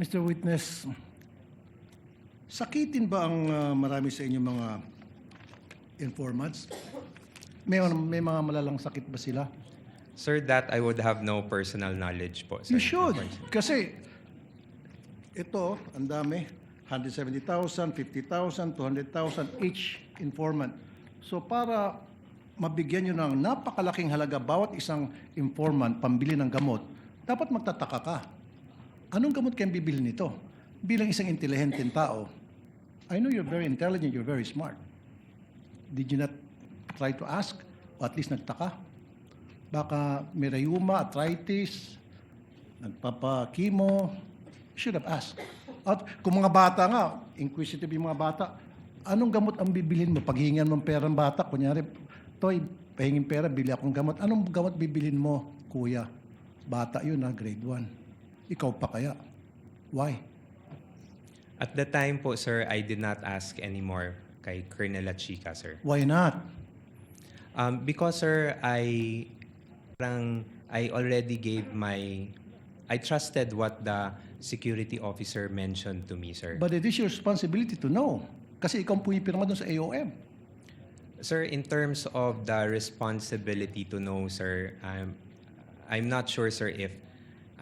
Mr. Witness, sakitin ba ang marami sa inyong mga informants? May mga malalang sakit ba sila? Sir, that I would have no personal knowledge po. Sir. You should. Kasi ito, ang dami. 170,000, 50,000, 200,000 each informant. So para mabigyan nyo ng napakalaking halaga bawat isang informant pambili ng gamot, dapat magtataka ka. Anong gamot kayong bibili nito? Bilang isang intelihenteng tao, I know you're very intelligent, you're very smart. Did you not try to ask? O at least nagtaka? Baka may rheuma, arthritis, nagpapa-chemo, should have asked. At kung mga bata nga, inquisitive yung mga bata, anong gamot ang bibilin mo? Paghihingan mo ng pera ng bata, kunyari, Toy, pahingin pera, bili akong gamot. Anong gamot bibilin mo, kuya? Bata yun grade 1. Ikaw pa kaya? Why? At the time po, sir, I did not ask anymore kay Colonel Lachica, sir. Why not? Because, sir, I already gave I trusted what the security officer mentioned to me, sir. But it is your responsibility to know. Kasi ikaw ang pumipirma doon sa AOM. Sir, in terms of the responsibility to know, sir, I'm not sure, sir, if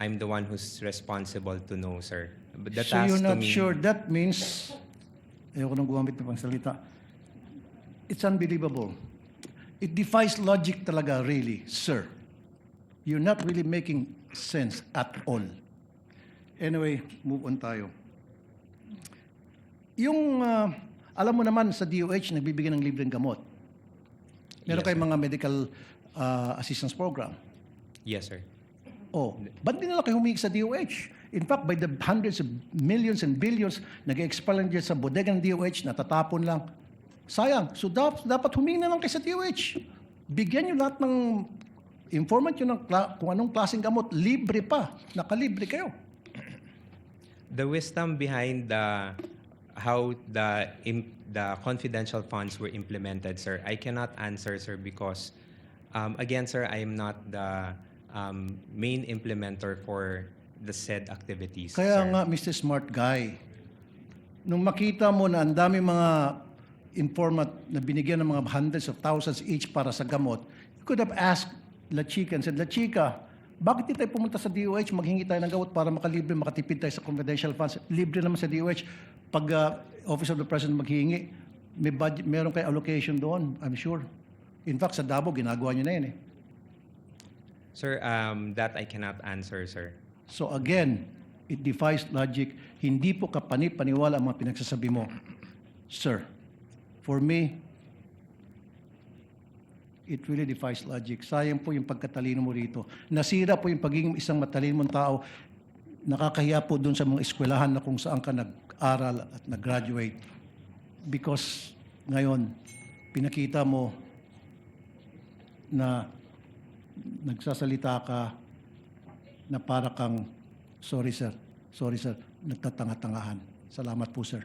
I'm the one who's responsible to know, sir. But the So task you're to not me, sure. That means, ayoko nang gumamit ng pangsalita. It's unbelievable. It defies logic talaga, really, sir. You're not really making sense at all. Anyway, move on tayo. Yung, alam mo naman sa DOH, nagbibigay ng libreng gamot. Meron Yes, kayong mga medical assistance program. Yes, sir. Oh, ba't di nila kayo humingi sa DOH? In fact, by the hundreds of millions and billions, nag-expire lang dyan sa bodega ng DOH, natatapon lang. Sayang. So dapat humingi na lang kayo sa DOH. Bigyan nyo lahat ng informant nyo ng kung anong klaseng gamot. Libre pa. Nakalibre kayo. The wisdom behind how the confidential funds were implemented, sir, I cannot answer, sir, because again, sir, I am not the main implementer for the said activities. Kaya sir. nga, Mr. Smart Guy, nung makita mo na ang dami mga informant na binigyan ng mga hundreds of thousands each para sa gamot, you could have asked La Chica and said, La Chica, bakit di tayo pumunta sa DOH, maghingi tayo ng gamot para makalibre, makatipid tayo sa confidential funds? Libre naman sa DOH. Pag Office of the President maghingi, may budget, meron kayo allocation doon, I'm sure. In fact, sa Davao, ginagawa nyo na yun eh. Sir, that I cannot answer, sir. So again, it defies logic. Hindi po kapani-paniwala ang mga pinagsasabi mo. Sir, for me, it really defies logic. Sayang po yung pagkatalino mo rito. Nasira po yung pagiging isang matalino mong tao. Nakakahiya po dun sa mga eskwelahan na kung saan ka nag-aral at nag-graduate. Because ngayon, pinakita mo na nagsasalita ka na para kang, sorry sir, nagtatanga-tangahan. Salamat po sir.